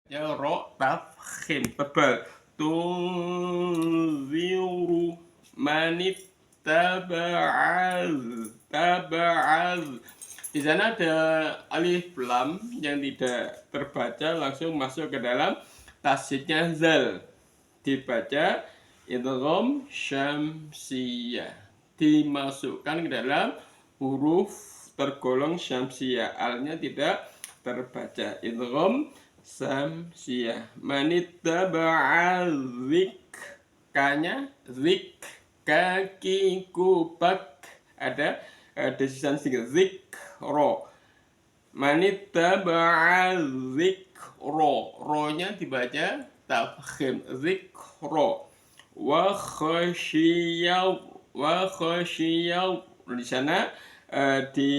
Ya ro tafkhim tebal. Tunziru manit taba'az. Di sana ada alif lam yang tidak terbaca langsung masuk ke dalam tasjidnya zal. Dibaca idgham syamsiyah. Dimasukkan ke dalam huruf tergolong syamsiyah. Alnya tidak terbaca. Idgham syamsiyah. Manittaba'a zik. Kanya zik. Kaki kupak. Ada desisan singkat zik ro. Manittaba'a dzikra. Ro-nya dibaca tafkhim. Dzikra. Wa khasyiyaw. Di sana di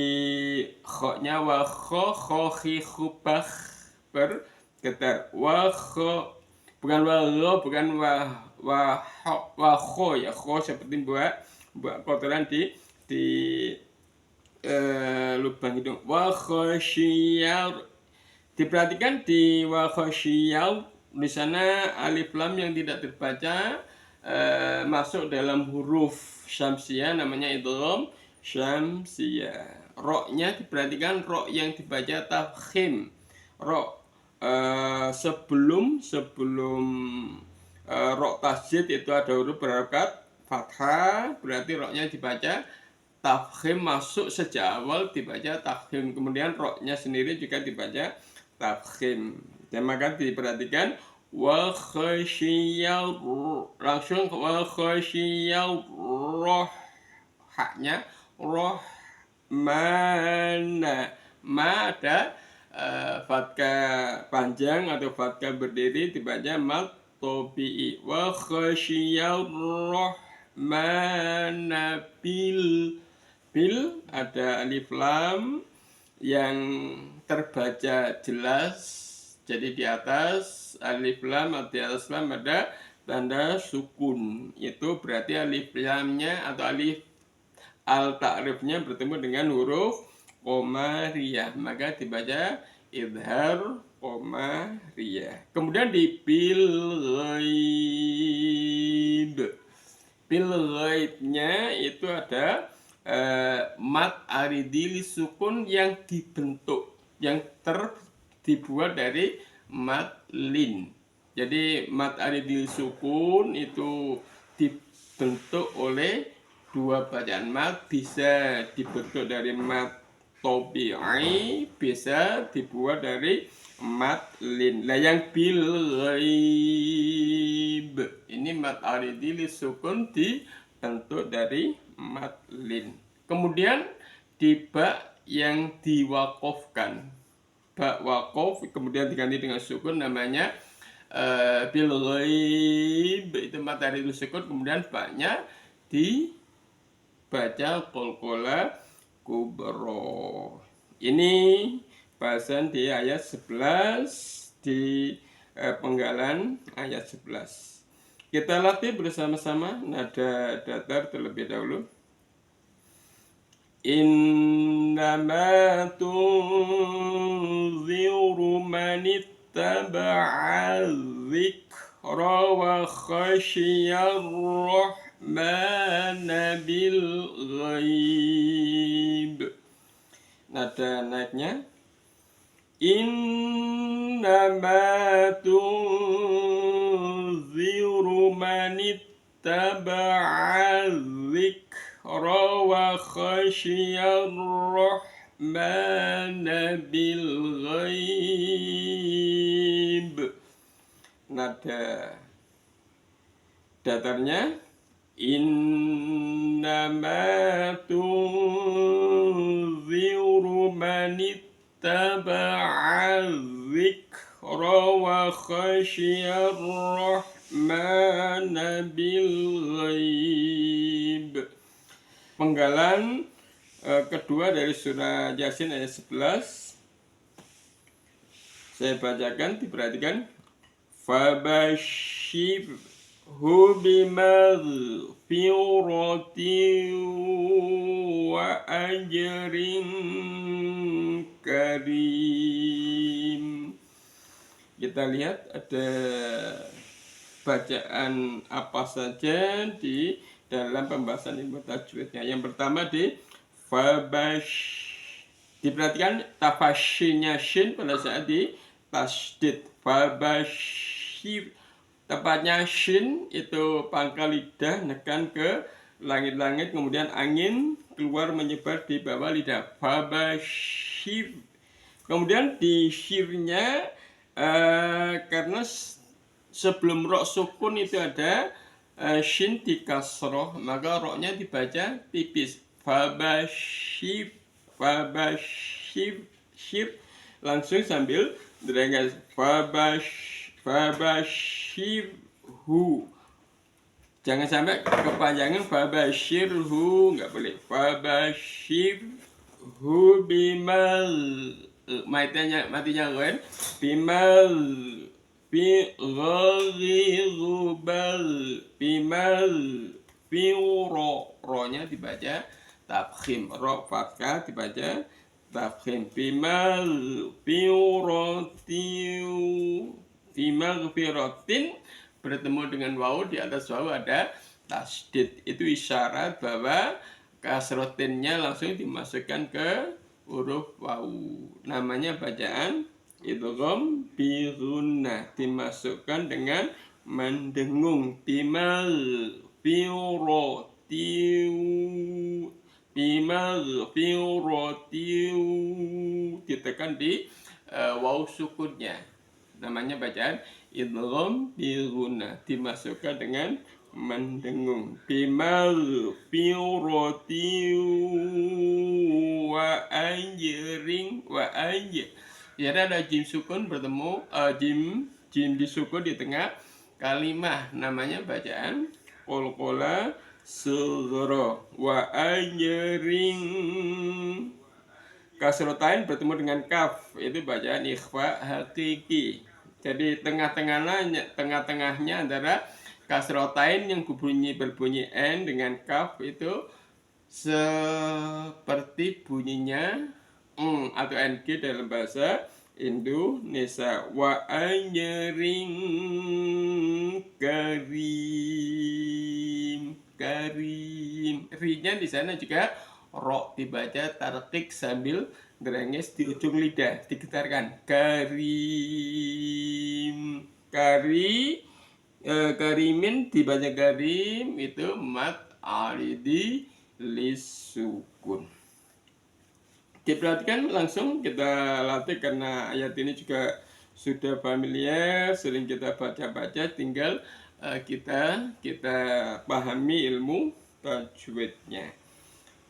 kho-nya wa khohi khubah bergetar. Bukan wa gha, bukan wa kho ya. Kho seperti buat kotoran di lubang hidung. Wa khasyiyaw. Diperhatikan di wa khasyiyaw, di sana alif lam yang tidak terbaca masuk dalam huruf syamsiyah, namanya idgham syamsiyah. Ro-nya diperhatikan, ro yang dibaca tafkhim. Ro sebelum ro tasjid itu ada huruf berharakat fathah, berarti ro-nya dibaca tafkhim, masuk sejak awal dibaca tafkhim. Kemudian ro-nya sendiri juga dibaca tafkhim. Dan maka diperhatikan wa khasyiyaw, langsung wa khasyiyaw roh, haknya roh mana. Ma ada fathah panjang atau fathah berdiri dibaca mat tobi'i. Wa khasyiyaw roh mana bil ada alif lam yang terbaca jelas. Jadi di atas alif lam atau di atas lam ada tanda sukun. Itu berarti alif lamnya atau alif al ta'rifnya bertemu dengan huruf qamariyah, maka dibaca idhar qamariyah. Kemudian di bil ghaibnya itu ada mat aridil sukun yang dibentuk, yang dibuat dari mat lin. Jadi mat aridil sukun itu dibentuk oleh dua bacaan mat, bisa dibentuk dari mat tobi'i, bisa dibuat dari mat lin. Nah yang bil ghaib ini mat aridil sukun dibentuk dari mat lin. Kemudian di ba yang diwakofkan, ba wakof kemudian diganti dengan sukun, namanya bil ghaib, itu mat aridil sukun, kemudian ba-nya dibaca qalqalah kubro. Ini bahasan di ayat 11 di penggalan ayat 11. Kita latih bersama-sama nada datar terlebih dahulu. Innama tunziru man ittaba'a dzikra wa khasyiyar rahmana bil ghaib. Nada naiknya innama tunziru man ittaba'a dzikra wa khasyiyar rahmana bil ghaib. Nada datarnya innama tunziru man ittaba'a dzikra wa khasyiyar rahmana bil ghaib. Penggalan kedua dari surah Yasin ayat 11. Saya bacakan, diperhatikan. Fabashshirhu bimaghfiratin wa ajrin karim. kita lihat ada bacaan apa saja di dalam pembahasan ilmu tajwidnya. Yang pertama di fabash. Diperhatikan tafashinya shin pada saat di tasdid. Fabashir. Tepatnya shin itu pangkal lidah nekan ke langit-langit, kemudian angin keluar menyebar di bawah lidah. Fabashir. Kemudian di shirnya karena sebelum ro sukun itu ada shin di kasroh, maka roknya dibaca tipis. Fabashir, fabashir, shir, langsung sambil derengas. Fabashir hu. Jangan sampai kepanjangan fabashirhu, nggak boleh. Fabashirhu bimal, matinya kan bimal, fi ghari ghubal, bimal, fi ro-nya dibaca tafkhim, ro fathah dibaca tafkhim. Bimal fi rotiu, bimal fi rotin bertemu dengan waw, di atas waw ada tasdid. Itu isyarat bahwa kasrotinnya langsung dimasukkan ke huruf waw. Namanya bacaan idgham bi gunnah, dimasukkan dengan mendengung. Bimal fi rotiu, bimal fi rotiu, ditekan di waw sukunnya. Namanya bacaan idgham bi gunnah, dimasukkan dengan mendengung. Bimal fi rotiu wa anjering, wa anj. Jadi ada jim sukun bertemu jim disukun di tengah kalimah, namanya bacaan qalqalah sughra. Wa anjering. Kasrotain bertemu dengan kaf, itu bacaan ikhfa hakiki. Jadi tengah-tengahnya antara kasrotain yang berbunyi n dengan kaf itu seperti bunyinya atau ng dalam bahasa Indonesia. Wa anjering karim, karim. Ri-nya di sana juga ro, dibaca tarqiq sambil derengis di ujung lidah, digetarkan. Karim, karimin dibaca karim, itu mat alidi lisukun. Diperhatikan langsung kita latih karena ayat ini juga sudah familiar, sering kita baca-baca, tinggal kita pahami ilmu tajwidnya.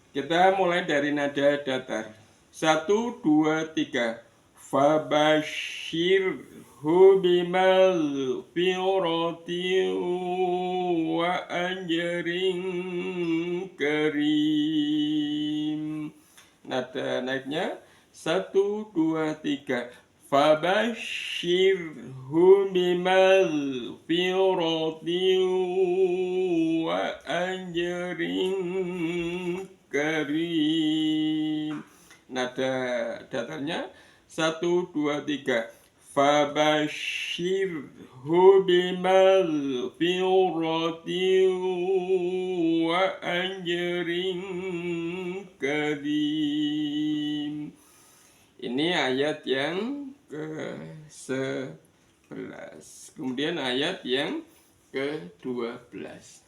Kita mulai dari nada datar. 1, 2, 3. Fabashirhu bimal firati wa anjarin karim. Nada naiknya 1, 2, 3. Fabashirhu bimal firati wa anjarin karim. Nada datarnya 1, 2, 3. Fabashirhu bimal firati wa anjarin karim. Ini ayat yang ke-11. Kemudian ayat yang ke-12.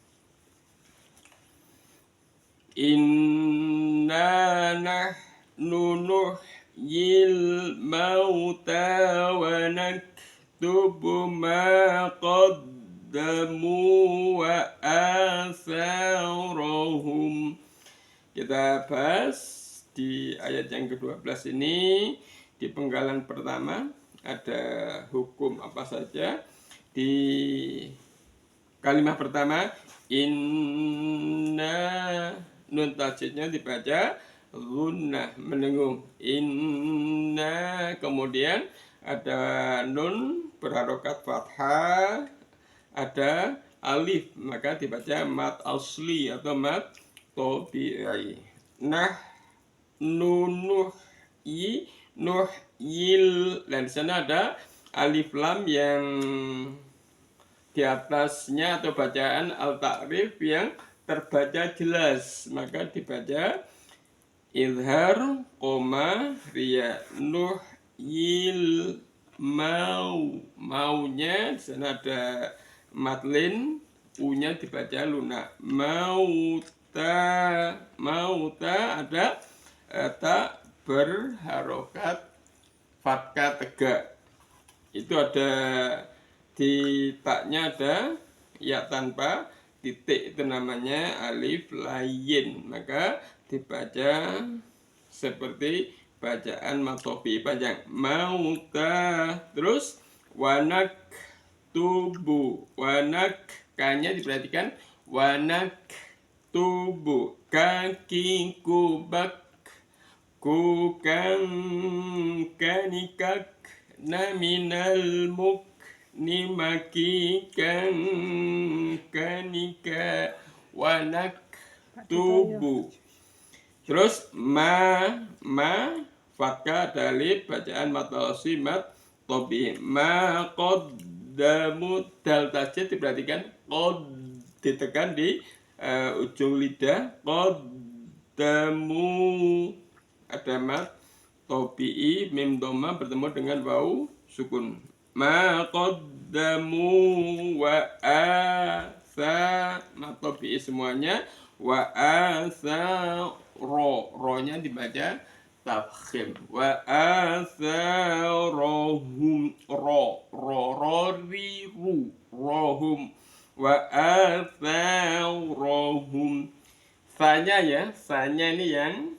Inna nahnu nuhyil mauta wa naktubu ma qaddamu wa atharahum. Kita bahas di ayat yang ke-12 ini. Di penggalan pertama ada hukum apa saja. Di kalimat pertama inna, nun tajwidnya dibaca gunnah, mendengung. Inna, kemudian ada nun berharokat fathah, ada alif, maka dibaca mat asli atau mat tabi'i. Nah, nunuh i, nuh yil, dan di sana ada alif lam yang di atasnya atau bacaan al-ta'rif yang terbaca jelas, maka dibaca izhar, koma, ria, nuh, yil, maunya di sana ada matlin, u-nya dibaca lunak, mauta ada tak berharokat fathah tegak, itu ada di taknya ada ya tanpa titik, itu namanya alif layin, maka dibaca seperti bacaan matopi panjang mauta. Terus wanak tubuh, wanak kanya diperhatikan, wanak tubuh, kaki kubak, kukan kanikak, naminal muk nimakikan kanika, wanak tubuh. Terus fathah dalib bacaan matosimat tobi, ma qaddamu, dal tasjid diperhatikan, qad ditekan di ujung lidah, qaddamu ada mat tobi, mim doma bertemu dengan waw sukun, ma qaddamu wa asa, mat tobi semuanya, wa asa ro-nya dibaca tafkhim, wa atharohum, rohum, wa atharohum. Sanya ini yang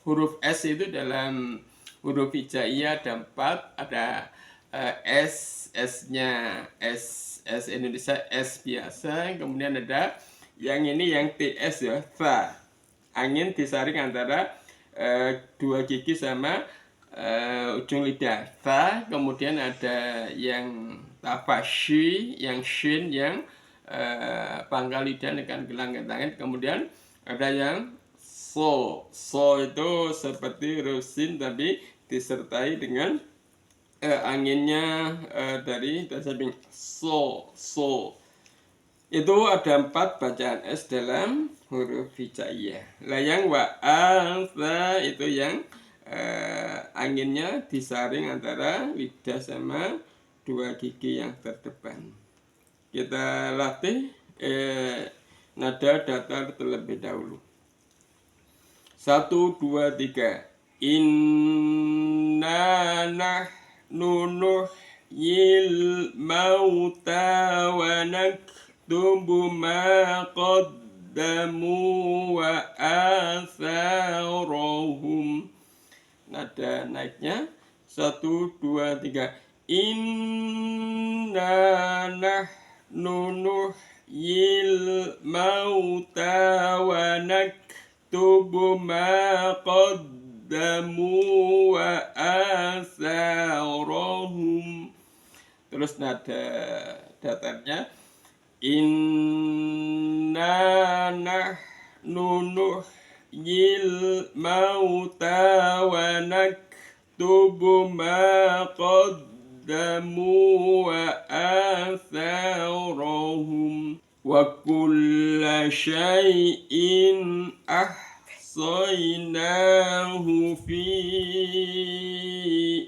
huruf S itu dalam huruf hijaiyah ada 4, ada S-nya S Indonesia, S biasa, kemudian ada yang ini yang TS ya, tha, angin disaring antara dua gigi sama ujung lidah, tha. Kemudian ada yang tafashi, yang shin, yang pangkal lidah dengan gelang tangan. Kemudian ada yang so itu seperti rusin tapi disertai dengan anginnya dari samping, so. Itu ada 4 bacaan S dalam huruf hijaiyah. Lah yang wa'alza itu yang anginnya disaring antara lidah sama 2 gigi yang terdepan. Kita latih nada datar terlebih dahulu. 1, 2, 3. Inna nahnu nuhyil mauta wa naktubu ma qaddamu wa atharahum. Nada naiknya 1, 2, 3. Inna nahnu nuhyil mauta wa naktubu ma qaddamu wa atharahum. Terus nada datarnya inna nahnu nuhyil mauta wa naktubu ma qaddamu wa atharahum wa kulla syai'in ahsaynahu fi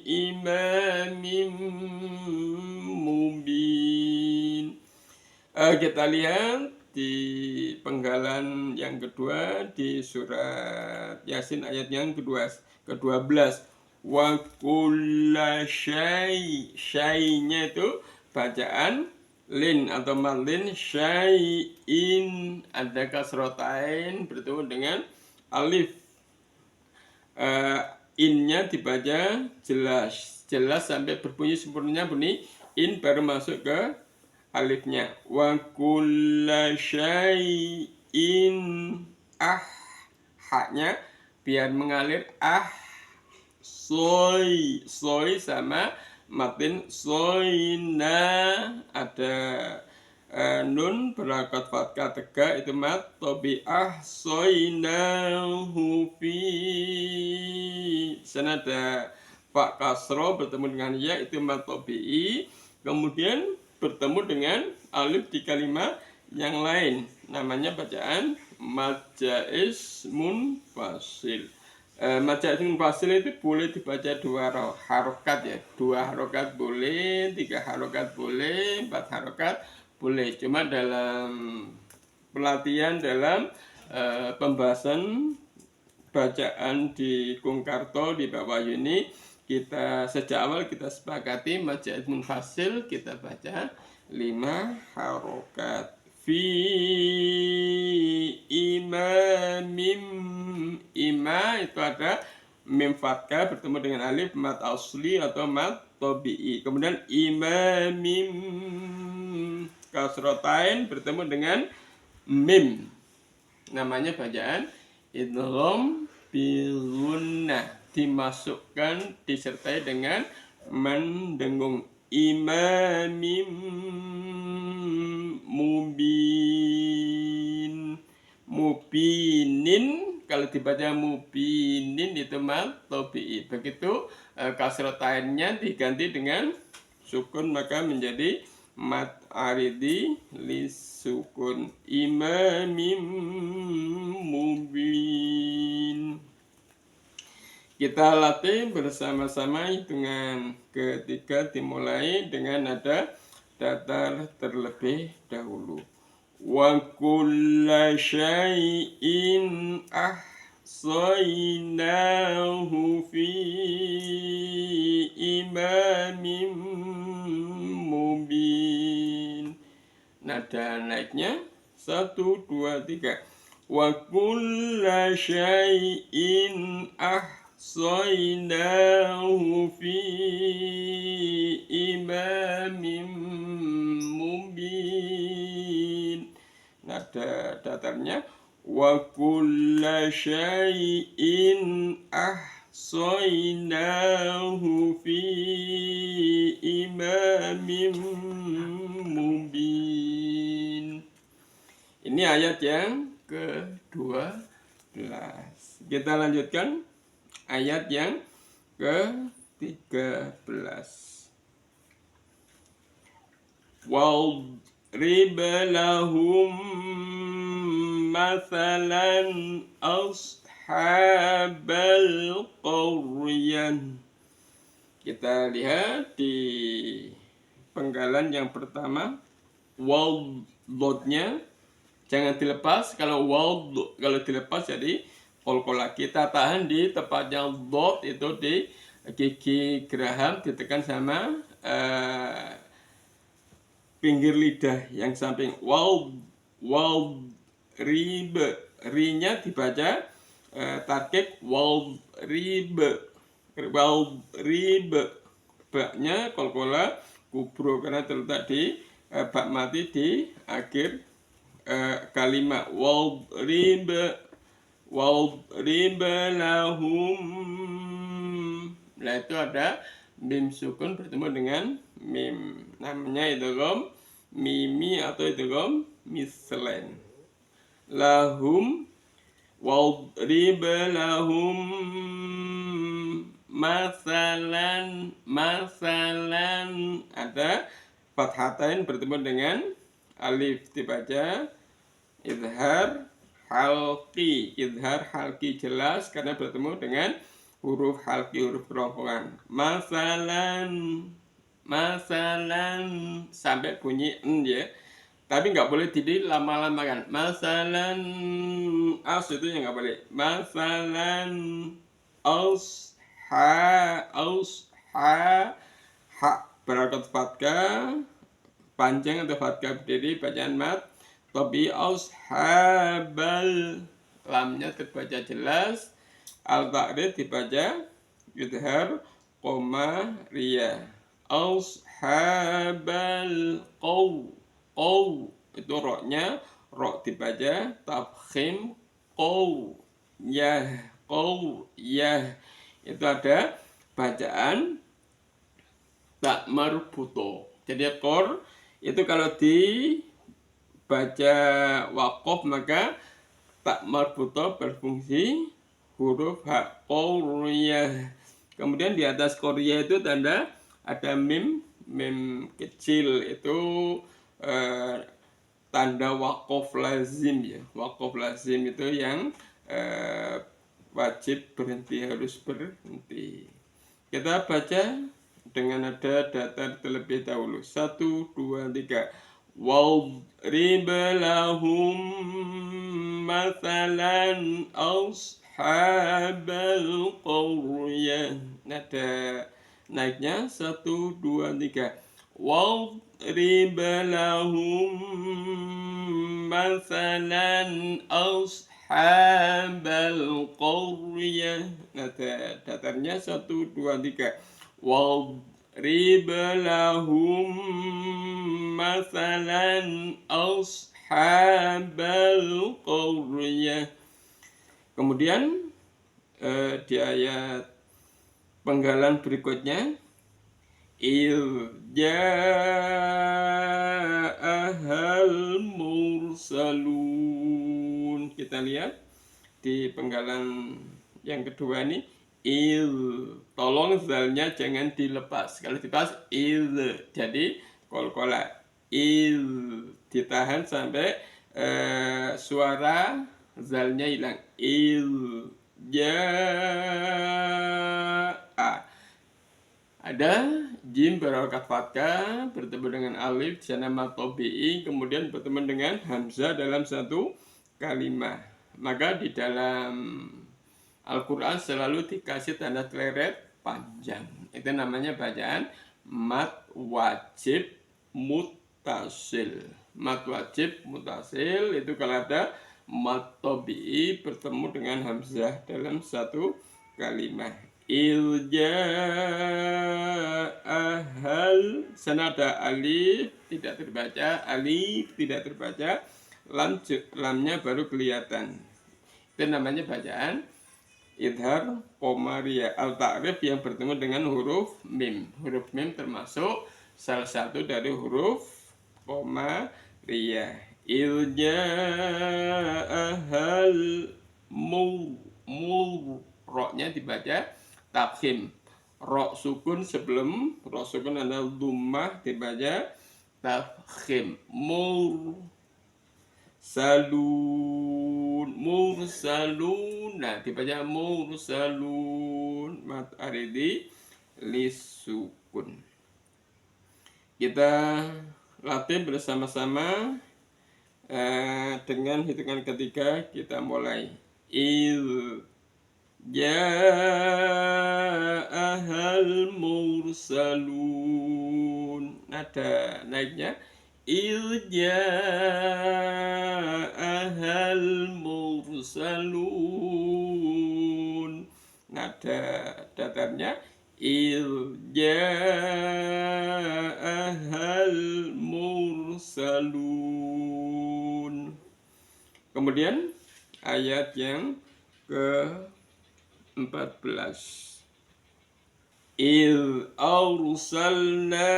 imamin mubin. Kita lihat di penggalan yang kedua di surat Yasin ayat yang ke-12. Wa kulla syai'nya itu bacaan lin atau madlin, syai'in ada kasrotain bertemu dengan alif. Innya dibaca jelas sampai berbunyi sempurna, bunyi in baru masuk ke alifnya. Wa kulla syai'in haknya biar mengalir soy sama matin soyna ada nun berharokat fathah tegak, itu mat tobi'ah soynahu fi. Sana ada fa kasro bertemu dengan ya itu mad tabi'i, kemudian bertemu dengan alif di kalimat yang lain, namanya bacaan mad jaiz munfasil. Mad jaiz munfasil itu boleh dibaca dua harokat ya, 2 harokat boleh, 3 harokat boleh, 4 harokat boleh. Cuma dalam pelatihan dalam pembahasan bacaan di Kungkarto di Pak Wahyu ini, kita sejak awal kita sepakati mad jaiz munfasil kita baca 5 harokat. Fi imamim, ima itu ada mim fathah bertemu dengan alif mad asli atau mad tabi'i. Kemudian imamim kasrotain bertemu dengan mim, namanya bacaan idgham bil gunnah, dimasukkan disertai dengan mendengung. Imamim mubin, mubinin kalau dibaca mubinin itu mad tabi'i. Begitu kasrotainnya diganti dengan sukun maka menjadi mad aridi lisukun. Imamim mubin. Kita latih bersama-sama hitungan ketiga dimulai dengan nada datar terlebih dahulu. Wa kulla syai'in ahsaynahu fi imamin mubin. Nada naiknya 1, 2, 3. Wa kulla syai'in ahsaynahu fi imamin mubin. Nada datarnya wa kulla syai'in ahsaynahu fi imamin mubin. Ini ayat yang ke-12. Kita lanjutkan ayat yang ke-13. Wadrib lahum mathalan ashabal qaryah. Kita lihat di penggalan yang pertama, dotnya jangan dilepas. Kalau kalau dilepas jadi qalqalah. Kita tahan di tempatnya dot itu di gigi geraham, ditekan sama pinggir lidah yang samping. Rib, rinya dibaca tarkib rib, baknya qalqalah kubro karena terletak di bak mati di akhir kalimat. Wadrib lahum. Nah itu ada mim sukun bertemu dengan mim, namanya idgham mimi atau idgham mislain. Lahum, wadrib lahum masalan, ada fathatain bertemu dengan alif, dibaca idhar halqi. Idhar halqi jelas karena bertemu dengan huruf halqi, huruf kerongkongan. Masalan sampai bunyi n ya. Tapi nggak boleh dilama-lamakan. Masalan as itu yang nggak boleh. Masalan ha berakat fathah panjang atau fathah berdiri bacaan mad. Tapi ashabal, lamnya terbaca jelas. Al-ta'rid dibaca idhar koma ria. Ashabal qaw, itu roknya rok dibaca tafkhim qaw ya. Itu ada bacaan tak marbuto. Jadi qor itu kalau dibaca waqaf maka tak marbuto berfungsi huruf ha. Qaryah. Kemudian di atas Korea itu tanda ada mim kecil, itu tanda wakof lazim ya. Wakof lazim itu yang wajib berhenti, harus berhenti. Kita baca dengan nada datar terlebih dahulu. 1, 2, 3. Wadrib lahum mathalan ashabal qaryah. Nada naiknya 1, 2, 3. Wadrib lahum mathalan ashabal qaryah. Nada datarnya 1, 2, 3. Wadrib lahum mathalan ashabal qaryah. Kemudian di ayat penggalan berikutnya, ja'ahal mursalun. Kita lihat di penggalan yang kedua ini, tolong zalnya jangan dilepas. Kalau dilepas jadi kolkola. Ditahan sampai suara zalnya hilang. Ada jim berharokat fathah bertemu dengan alif di sana matobi'i, kemudian bertemu dengan hamzah dalam satu kalimat. Maka di dalam Al-Quran selalu dikasih tanda teleret panjang. Itu namanya bacaan mat wajib mutasil. Mat wajib mutasil itu kalau ada mat tobi'i bertemu dengan hamzah dalam satu kalimat. Ahal, sana ada alif tidak terbaca, alif tidak terbaca, lamnya baru kelihatan. Itu namanya bacaan idhar qomariyah al-ta'rif yang bertemu dengan huruf mim. Huruf mim termasuk salah satu dari huruf qomariyah. Ahal roknya dibaca tafkhim. Rok sukun sebelum rok sukun ada dhammah dibaca tafkhim. Mursalun. Nah, dibaca mursalun. Mat aridi lisukun. Kita latih bersama-sama dengan hitungan ketiga. Kita mulai. Ja'ahal mursalun. Nada naiknya ja'ahal mursalun. Nada datarnya ja'ahal mursalun. Kemudian ayat yang ke-14. Arsalna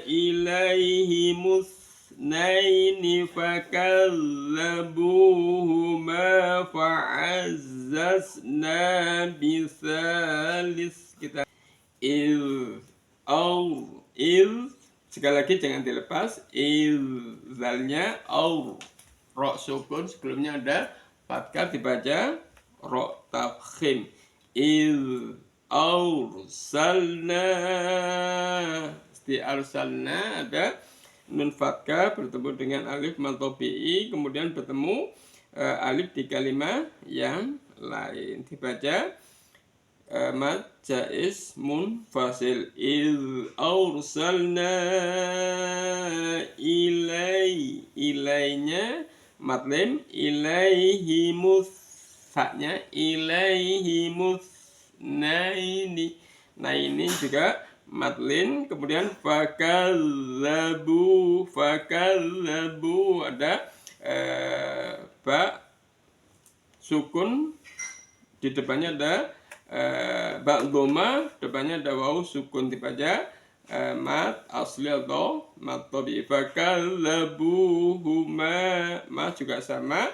ilaihi musnaini fakadzabuhuma fa'azzazna bisalis. Kita sekali lagi jangan dilepas. Zalnya rok sukun, sebelumnya ada fathah dibaca rok tafkhim. Arsalna, di arsalna ada nun fathah bertemu dengan alif matobi'i, kemudian bertemu alif di kalimat yang lain dibaca mad jaiz munfasil. Arsalna ilainya matlim, ilaihi faknya ilaihimus naini. Nah ini juga matlin, kemudian fakadzabu ada ba sukun, di depannya ada ba dhamma, depannya ada waw sukun dibaca mat asli atau mat tabi'i. Fakadzabuhuma juga sama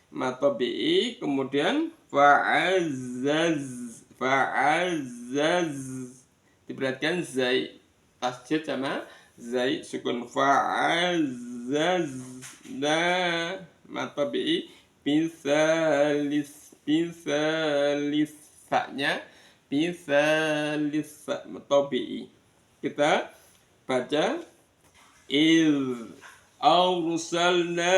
mat tabi'i, kemudian fa'azzaz. Diperhatikan zai tasjid sama zai sukun fa'azzaz. Nah, matabi pisalis saknya pisalis matabi. Kita baca iz arsalna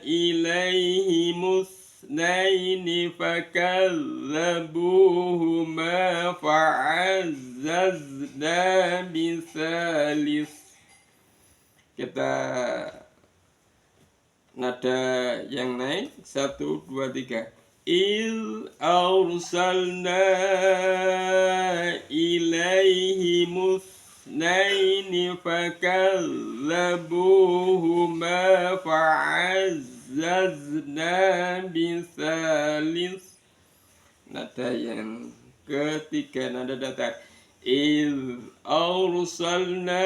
ilaihimus naini fakazzabuhuma fa'azzazna bisalis. Kita nada yang naik 1, 2, 3. Il arsalna ilaihimus naini fakazzabuhuma fa'azzazna bisalis. Nada yang ketiga, nada datar. Il arsalna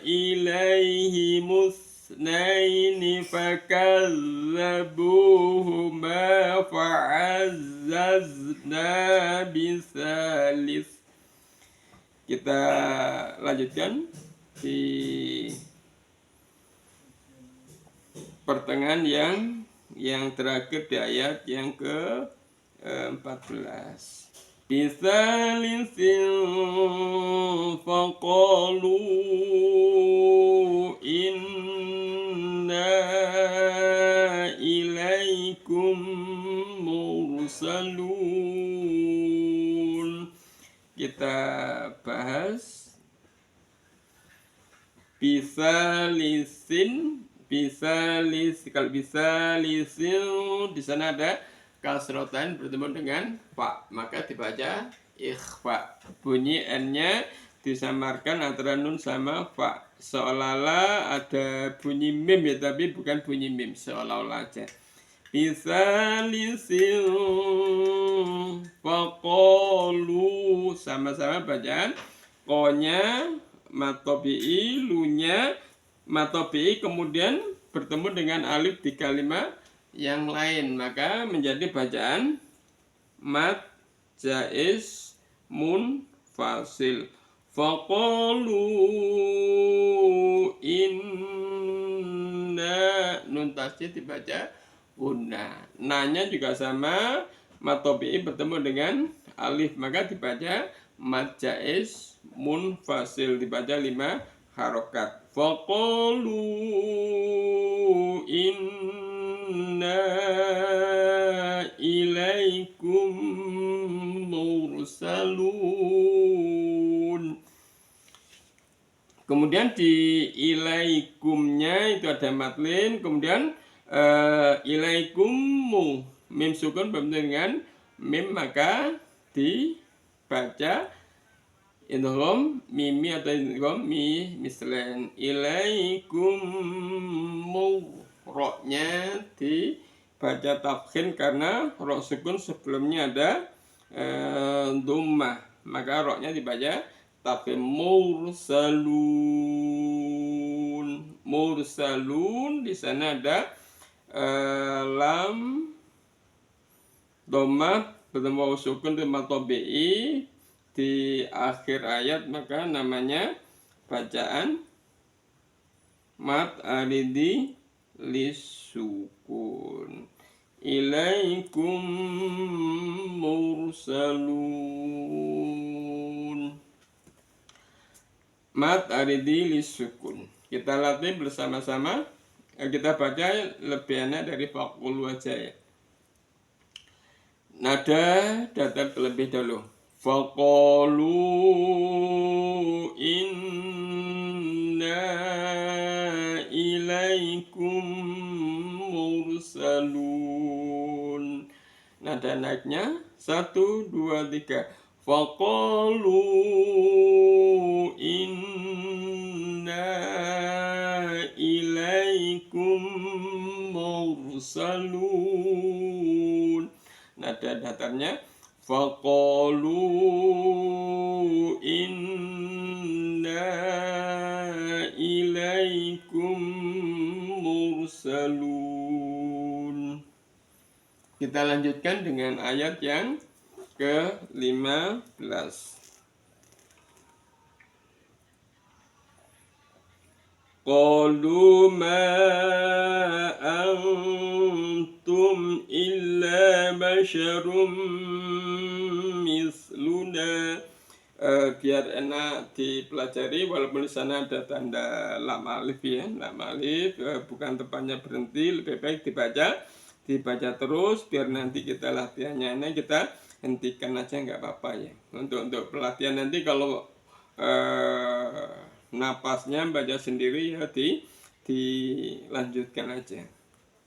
ilaihimus naini fakazzabuhuma fa'azzazna bisalis. Kita lanjutkan di pertengahan yang terakhir di ayat yang ke-14. Bisalisin faqalu inna ilaikum mursalun. Kita bahas bisalisin. Kalau bisalisin di sana ada kasrotan bertemu dengan fa, maka dibaca ikhfa. Bunyi n-nya disamarkan antara nun sama fa, seolah-olah ada bunyi mim ya, tapi bukan bunyi mim, seolah-olah aja. Bisalisin faqalu, sama-sama bacaan ko-nya matobi'i, lu-nya matobi'i, kemudian bertemu dengan alif di kalimat yang lain, maka menjadi bacaan mat jaiz munfasil. Faqalu inna, nun tasjid dibaca unna. Nanya juga sama, matobi'i bertemu dengan alif, maka dibaca mat jaiz munfasil, dibaca 5 harokat. Faqalu inna ilaikum mursalun. Kemudian di ilaikumnya itu ada matlin, kemudian ilaikumu, mim sukun bertemu dengan mim, maka dibaca idgham mimi atau idgham mislan. Ilaikumu, ro-nya dibaca tafkhin karena ro sukun sebelumnya ada dhammah, maka ro-nya dibaca tafkhin. Mursalun, mursalun di sana ada lam dhammah bertemu waw sukun di matobi'i di akhir ayat, maka namanya bacaan mat aridi lisukun. Ilaikum mursalun, mat aridi lisukun. Kita latih bersama-sama, kita baca lebih enak dari faqul wajah. Nada datar terlebih dahulu. Faqalu inna ilaikum mursalun. Nada naiknya 1, 2, 3. Faqalu inna ilaikum mursalun. Nada datarnya faqalu inna ilaikum mursalun. Kita lanjutkan dengan ayat yang ke-15. Qalu ma antum illa basyarum misluna. Biar enak dipelajari, walaupun di sana ada tanda lam alif ya, lam alif bukan tempatnya berhenti, lebih baik dibaca terus, biar nanti kita latihannya ini kita hentikan aja nggak apa-apa ya. Untuk pelatihan nanti kalau napasnya baca sendiri ya dilanjutkan aja.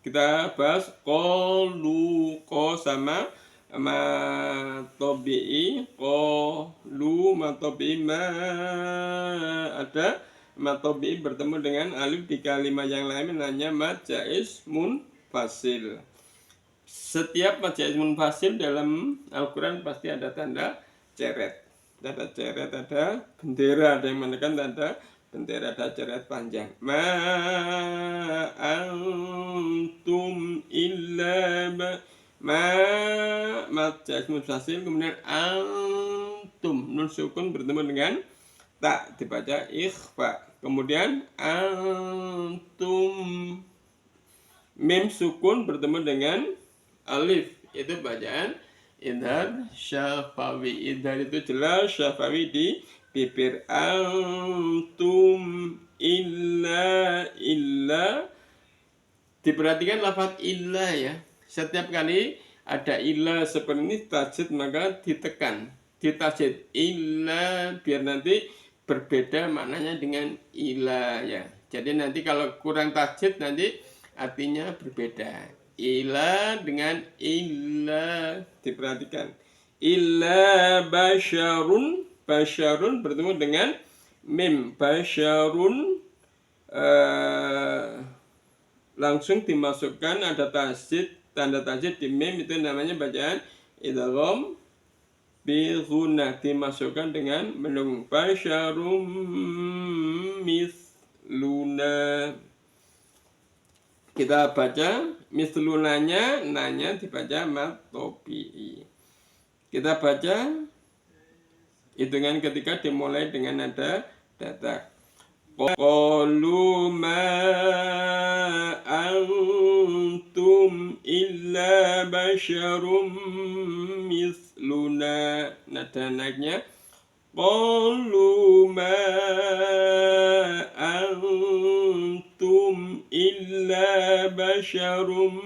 Kita bahas qalu, ko sama matobi'i, qalu matobi'i ma, ada matobi'i bertemu dengan alif di kalimat yang lain namanya mad jaiz munfasil. Setiap mad jaiz munfasil dalam Al-Quran pasti ada tanda ceret. Ada ceret, ada bendera, ada yang menekan tanda bendera, ada ceret panjang. Ma antum illa mad jaiz munfasil, kemudian antum, nun sukun bertemu dengan tak, dibaca ikhfa. Kemudian antum, mim sukun bertemu dengan alif, itu bacaan idhar syafawi. Idhar itu jelas, syafawi di bibir. Antum illa. Diperhatikan lafaz illa ya. Setiap kali ada illa seperti ini tajdid maka ditekan, ditajdid illa, biar nanti berbeda maknanya dengan illa ya. Jadi nanti kalau kurang tajdid nanti artinya berbeda. Ila dengan illa, diperhatikan. Illa basyarun, basyarun bertemu dengan mim, basyarun langsung dimasukkan, ada tajdid, tanda tajdid di mim, itu namanya bacaan idgham bi ghunnah, dimasukkan dengan menung. Basyarum misluna. Kita baca mislunanya, nanya dibaca matobi'i. Kita baca hitungan ketika dimulai dengan nada datar. Qalu ma antum illa basyarum misluna. Nada naiknya qalu ma antum illa basyarum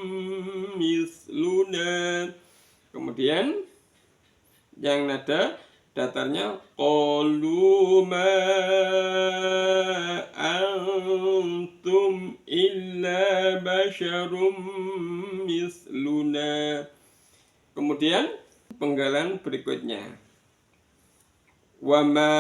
misluna. Kemudian yang nada datarnya qalu ma antum illa basyarum misluna. Kemudian penggalan berikutnya, wa ma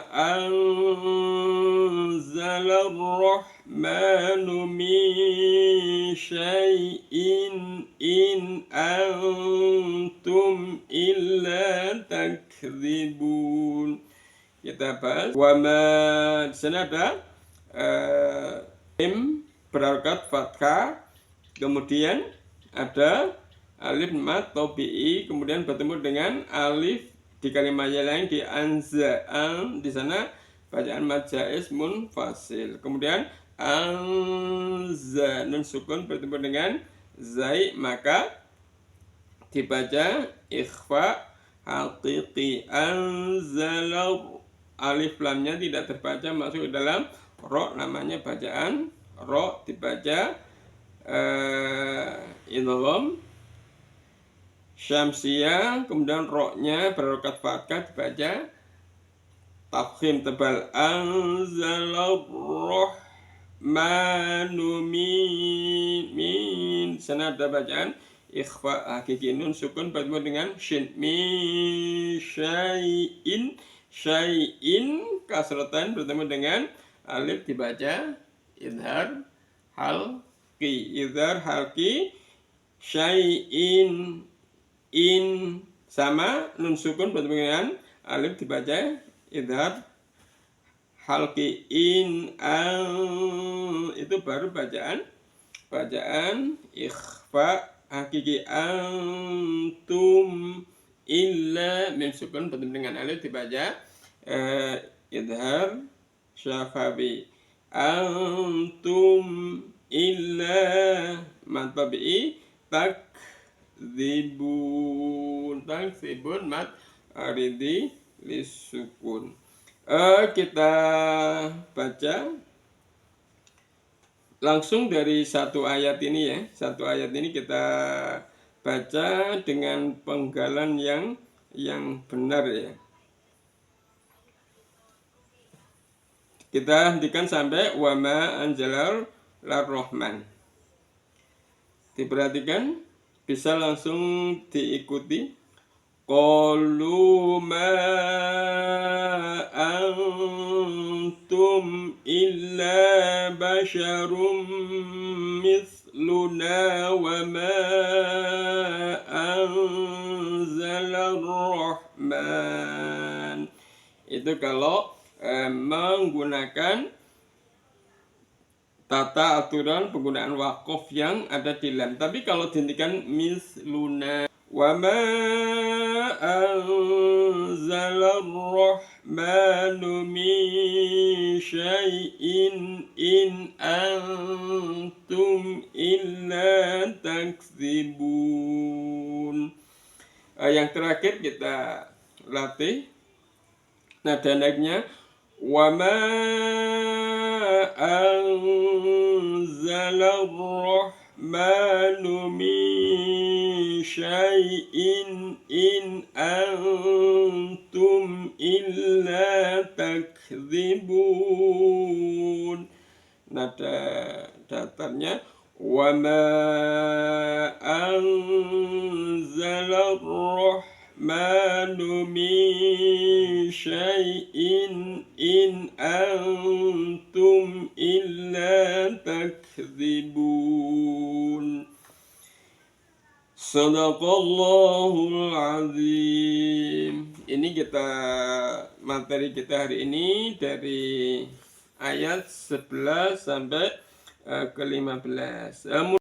anzalar rahmanu min syai'in in antum illa takdzibun. Kita bahas wa ma, di sana ada mim berharokat fathah, kemudian ada alif mad tabi'i, kemudian bertemu dengan alif di kalimat yang lain di anza, di sana bacaan mad jaiz munfasil. Kemudian anza, nun sukun bertemu dengan zai, maka dibaca ikhfa haqiqi. Anzala, alif lamnya tidak terbaca masuk ke dalam ro, namanya bacaan ro, dibaca idgham syamsiyah, kemudian ro-nya berharokat fathah dibaca tafkhim tebal. Anzalar rahmanu min, sana ada bacaan ikhfa hakiki, nun sukun bertemu dengan shin. Min syai'in, syai'in kasratan bertemu dengan alif dibaca idhar halqi, idhar halqi. Syai'in, in sama nun sukun bertemu dengan alif dibaca idhar halqi. In itu baru bacaan ikhfa hakiki antum illa mim sukun bertemu dengan alif dibaca idhar syafawi antum illa mad tabi'i takdzibun mad aridi lisukun. Kita baca langsung dari satu ayat ini ya. Satu ayat ini kita baca dengan penggalan yang benar ya. Kita hentikan sampai wama anjalar larrahman. Diperhatikan, bisa langsung diikuti. Qalu ma antum illa basyarum mithluna wa ma anzalar rahman. Itu kalau menggunakan tata aturan penggunaan wakof yang ada di lam. Tapi kalau dihentikan misluna wa ma anzalar rahmanu min syai'in in antum illa takdzibun. Yang terakhir kita latih nada naiknya wa ma anzalar rahmanu min syai'in in antum illa takdzibun. Nada datarnya wa ma anzalar rahmanu min syai'in in antum illa takdzibun. Sadaqallahul azim. Ini materi kita hari ini dari ayat 11 sampai ke 15.